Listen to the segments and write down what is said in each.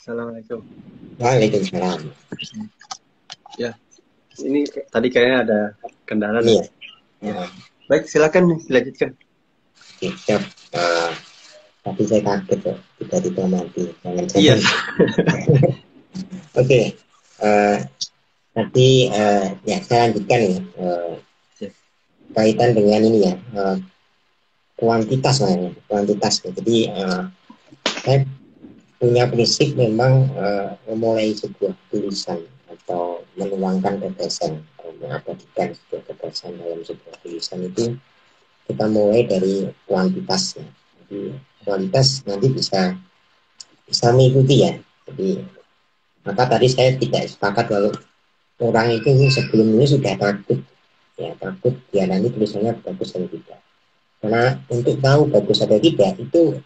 Assalamualaikum. Waalaikumsalam. Ya, ini tadi kayaknya ada kendala Ini nih. ya. Ya. Baik, silakan nih, dilanjutkan. Oke, siap. Tapi saya kaget kok tiba-tiba mati. Iya. Jangan-jangan. Oke. eh, Nanti ya saya lanjutkan nih. Siap. Kaitan dengan ini ya. Kuantitas namanya. Kuantitas. Jadi saya punya prinsip memang memulai sebuah tulisan atau menuangkan gagasan, mengabadikan sebuah gagasan dalam sebuah tulisan itu kita mulai dari kuantitasnya. Jadi kualitas nanti bisa mengikuti ya. Jadi maka tadi saya tidak sepakat kalau orang itu sebelum ini sudah takut ya, takut ya nanti tulisannya bagus atau tidak. Karena untuk tahu bagus atau tidak itu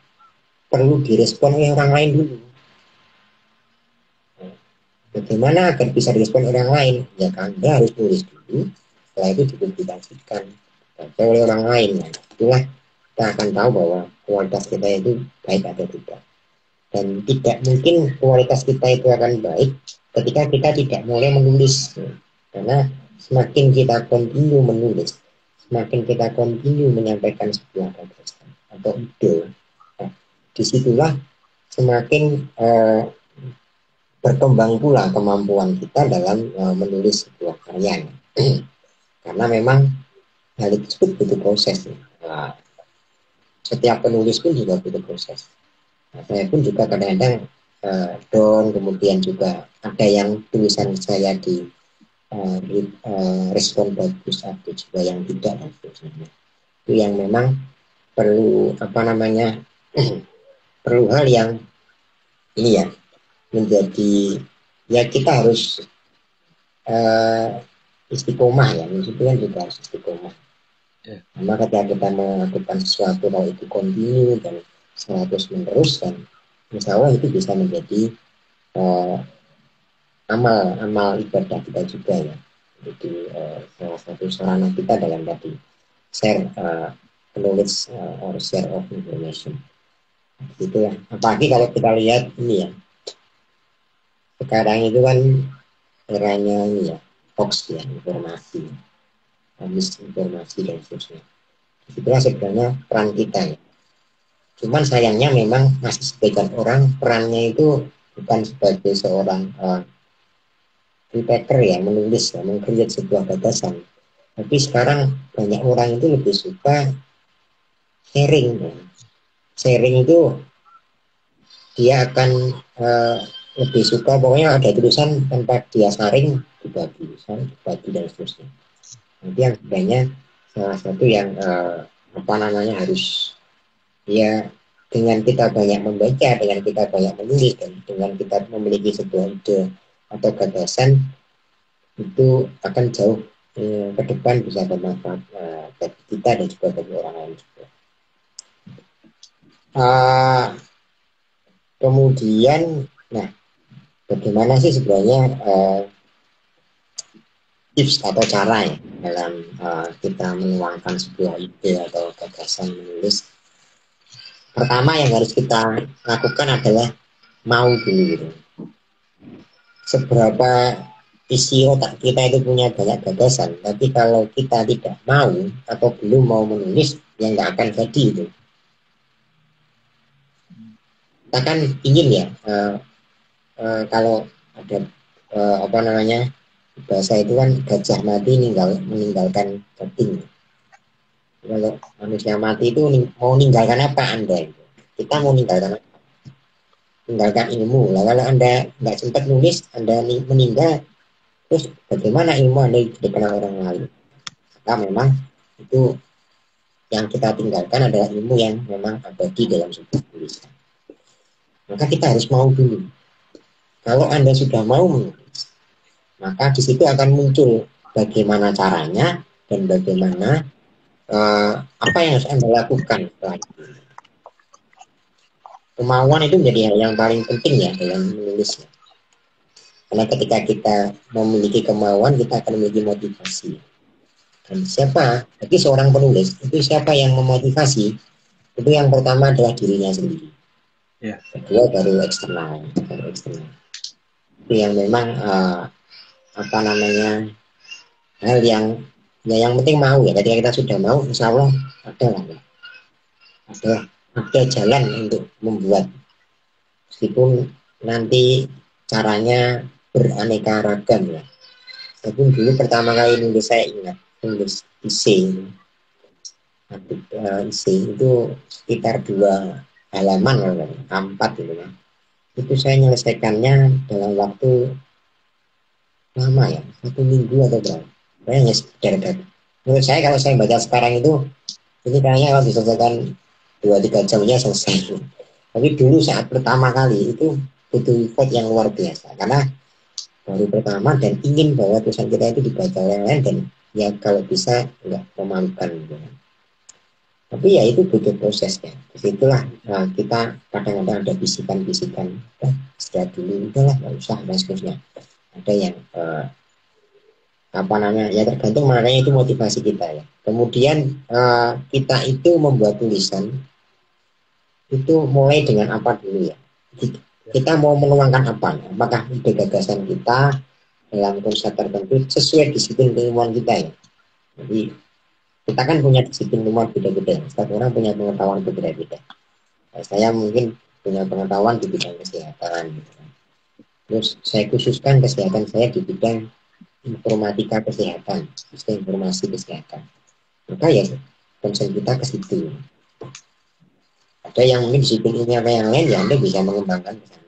perlu direspon oleh orang lain dulu. Bagaimana agar bisa direspon orang lain? Ya Anda harus tulis dulu, setelah itu dipublikasikan oleh orang lain. Nah, itulah kita akan tahu bahwa kualitas kita itu baik atau tidak. Dan tidak mungkin kualitas kita itu akan baik ketika kita tidak mulai menulis. Karena semakin kita continue menulis, semakin kita continue menyampaikan sebuah gagasan atau ide, nah, disitulah semakin berkembang pula kemampuan kita dalam menulis sebuah karya. Karena memang hal tersebut butuh proses. Nah, setiap penulis pun juga butuh proses. Nah, saya pun juga kadang-kadang down, kemudian juga ada yang tulisan saya di respon bagus, ada juga yang tidak dan sebagainya. Itu yang memang perlu apa namanya perlu hal yang ini ya menjadi ya kita harus istiqomah ya, maksudnya juga harus istiqomah. Ya. Karena ketika kita melakukan sesuatu kalau itu kontinu dan terus menerus dan insya Allah itu bisa menjadi amal ibadah kita juga ya. Jadi salah satu sarana kita dalam tadi share knowledge or share of information. Gitu ya. Apalagi kalau kita lihat ini ya, sekarang itu kan eranya ini ya, hoax ya, informasi, misinformasi dan seterusnya. Itulah sebenarnya peran kita ya. Cuman sayangnya memang masih sebagian orang perannya itu bukan sebagai seorang writer ya, menulis ya, mengkreat sebuah gagasan. Tapi sekarang banyak orang itu lebih suka sharing ya. Sharing itu dia akan lebih suka pokoknya ada tulisan tanpa dia saring dibagi dan seterusnya. Nanti yang sebenarnya salah satu yang apa namanya harus ya dengan kita banyak membaca, dengan kita banyak menulis dan dengan kita memiliki sebuah ide atau gagasan itu akan jauh ke depan bisa bermanfaat bagi kita dan juga bagi orang lain juga. Kemudian, nah bagaimana sih sebenarnya tips atau cara ya dalam kita menuangkan sebuah ide atau gagasan menulis. Pertama yang harus kita lakukan adalah mau dulu gitu. Seberapa isi otak kita itu punya banyak gagasan, tapi kalau kita tidak mau atau belum mau menulis, ya nggak akan jadi itu. Kita kan ingin ya, kalau ada apa namanya bahasa itu kan gajah mati meninggalkan cacing. Kalau manusia mati itu mau meninggalkan apa Anda? Kita mau meninggalkan apa? Meninggalkan ilmu. Lah kalau Anda nggak sempat nulis, Anda meninggal, terus bagaimana ilmu Anda dikenal orang lain? Maka memang itu yang kita tinggalkan adalah ilmu yang memang abadi dalam sebuah tulisan. Maka kita harus mau dulu. Kalau Anda sudah mau menulis, maka di situ akan muncul bagaimana caranya dan bagaimana apa yang harus Anda lakukan setelah itu. Kemauan itu menjadi hal yang paling penting ya dalam menulisnya. Karena ketika kita memiliki kemauan, kita akan memiliki motivasi. Dan siapa? Bagi seorang penulis, itu siapa yang memotivasi? Itu yang pertama adalah dirinya sendiri. Ya. Kedua baru eksternal, itu yang memang apa namanya, hal yang ya yang penting mau ya. Ketika kita sudah mau, insya Allah ada lah ya. ada jalan untuk membuat, meskipun nanti caranya beraneka ragam ya. Tapi dulu pertama kali nulis, saya ingat nulis IC itu sekitar 2 halaman lah, 4 gitu ya. Itu saya menyelesaikannya dalam waktu lama ya, 1 minggu atau berapa. Saya hanya sekedar. Menurut saya kalau saya baca sekarang itu, ini kayaknya kalau diselesaikan 2-3 jamnya selesai. Tapi dulu saat pertama kali itu butuh effort yang luar biasa, karena baru pertama dan ingin bahwa tulisan kita itu dibaca oleh lain, dan ya kalau bisa nggak memalukan gitu. Tapi ya itu butuh prosesnya. Disitulah kita kadang-kadang ada bisikan-bisikan, sudah dulu udahlah nggak usah dan seterusnya. Ada yang apa namanya ya, tergantung makanya itu motivasi kita ya. Kemudian kita itu membuat tulisan itu mulai dengan apa dulu ya. Kita mau menuangkan apa? Apakah ide gagasan kita dalam konsep tertentu sesuai disiplin keilmuan kita ya. Jadi kita kan punya disiplin keilmuan beda-beda. Setiap orang punya pengetahuan berbeda-beda. Saya mungkin punya pengetahuan di bidang kesehatan. Gitu. Terus saya khususkan kesehatan saya di bidang informatika kesehatan, sistem informasi kesehatan. Maka ya konsen kita ke situ. Ada yang mungkin disiplin ini apa yang lain, ya Anda bisa mengembangkan ke sana.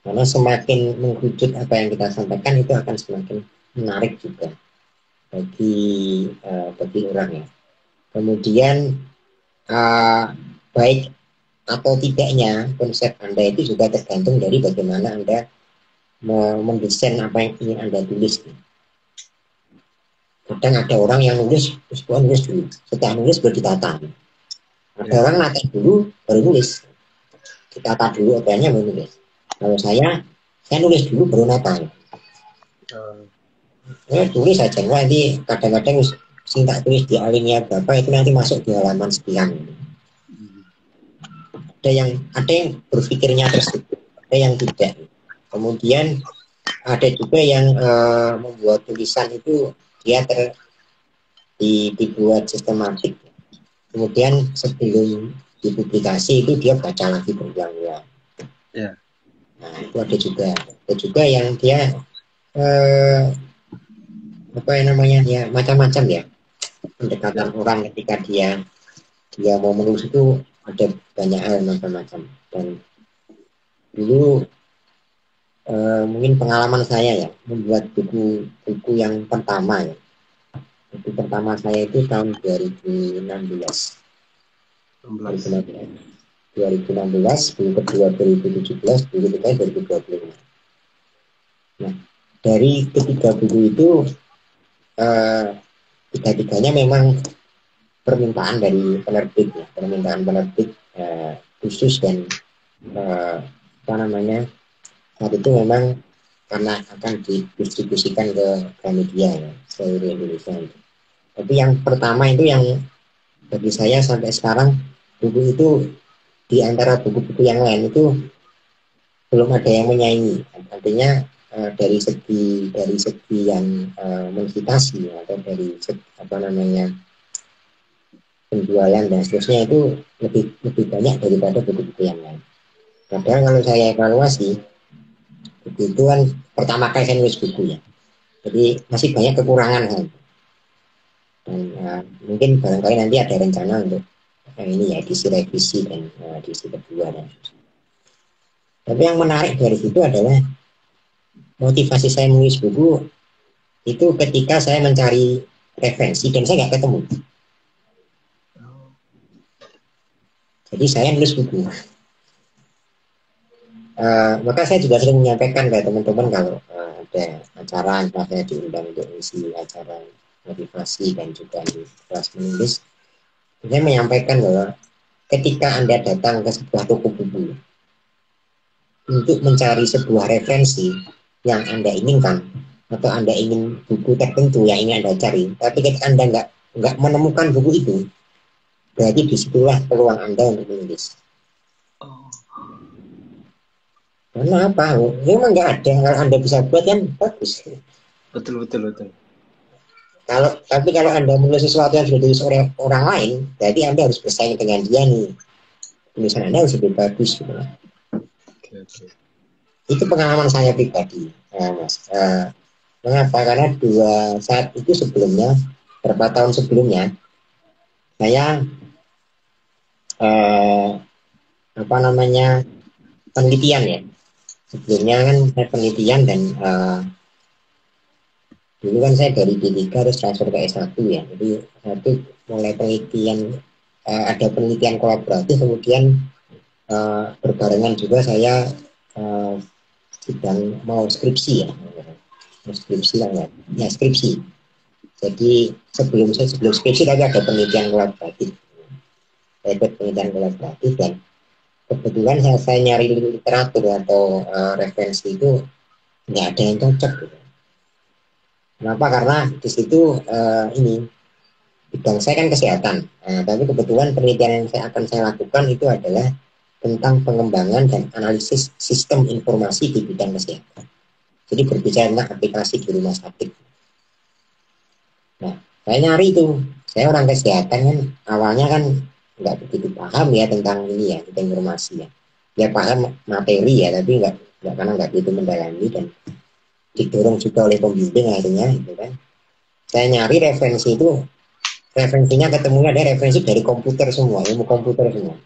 Karena semakin mengkerucut apa yang kita sampaikan, itu akan semakin menarik juga bagi orang ya. Kemudian baik atau tidaknya konsep Anda itu juga tergantung dari bagaimana Anda mendesain apa yang ingin Anda tulis. Kadang ada orang yang nulis, terus nulis dulu, setelah nulis baru ditata. Ada orang nata dulu baru nulis, ditata dulu apanya baru nulis. Kalau saya nulis dulu baru nata. Tulis saja, nanti kadang-kadang singkat tulis di alinea berapa itu nanti masuk di halaman sekian. Ada yang berpikirnya tersebut, ada yang tidak. Kemudian ada juga yang membuat tulisan itu dia dibuat sistematik. Kemudian sebelum dipublikasi itu dia baca lagi berulang-ulang. Yeah. Nah itu ada juga yang dia apa yang namanya ya macam-macam ya pendekatan orang ketika dia mau menulis itu ada banyak hal macam-macam. Dan dulu mungkin pengalaman saya ya membuat buku yang pertama ya. Buku pertama saya itu tahun 2016, buku kedua 2017, buku ketiga 2025. Nah, dari ketiga buku itu tiga-tiganya memang permintaan dari penerbit ya, khusus dan apa namanya saat itu memang karena akan didistribusikan ke media ya, seluruh Indonesia. Tapi yang pertama itu yang bagi saya sampai sekarang, buku itu di antara buku-buku yang lain itu belum ada yang menyaingi. Artinya dari segi yang mengcitasi atau dari segi, apa namanya penjualan dan seterusnya itu lebih banyak daripada buku-buku yang lain. Padahal kalau saya evaluasi buku itu kan pertama kali saya nulis buku ya, jadi masih banyak kekurangan kan. Dan mungkin barangkali nanti ada rencana untuk ini ya edisi revisi dan edisi kedua dan tapi yang menarik dari situ adalah motivasi saya menulis buku itu ketika saya mencari referensi dan saya nggak ketemu. Jadi saya nulis buku. Maka saya juga sering menyampaikan ke teman-teman kalau ada acara saya diundang untuk isi acara motivasi dan juga di kelas menulis, saya menyampaikan bahwa ketika Anda datang ke sebuah toko buku untuk mencari sebuah referensi yang Anda inginkan atau Anda ingin buku tertentu yang ingin Anda cari, tapi ketika Anda nggak menemukan buku itu, berarti disitulah peluang Anda untuk menulis. Oh, Karena apa? Memang nggak ada. Kalau Anda bisa buat kan bagus. betul betul betul. Tapi kalau Anda menulis sesuatu yang sudah ditulis oleh orang lain, berarti Anda harus bersaing dengan dia nih. Tulisan Anda harus lebih bagus. Gitu. Oke oke. Itu pengalaman saya pribadi, Mas. Mengapa? Karena saat itu sebelumnya, beberapa tahun sebelumnya, saya eh, apa namanya penelitian ya. Sebelumnya kan saya penelitian dan dulu kan saya dari D3 terus transfer ke S1 ya. Jadi satu mulai penelitian, ada penelitian kolaboratif, kemudian berbarengan juga saya uh, sedang mau skripsi ya. Skripsi lah ya, skripsi. Jadi sebelum skripsi tadi ada penelitian kolaboratif. Saya ikut penelitian kolaboratif dan kebetulan saya nyari literatur atau referensi itu nggak ada yang cocok. Gitu. Kenapa? Karena di situ ini bidang saya kan kesehatan. Tapi kebetulan penelitian yang akan saya lakukan itu adalah tentang pengembangan dan analisis sistem informasi di bidang kesehatan. Jadi berbicara tentang aplikasi di rumah sakit. Nah, saya nyari itu. Saya orang kesehatan kan, awalnya kan nggak begitu paham ya tentang ini ya, tentang informasi ya. Ya paham materi ya, tapi karena nggak begitu mendalami dan didorong juga oleh pembimbing akhirnya gitu kan. Saya nyari referensinya ketemunya ada referensi dari komputer semua, ilmu komputer semua.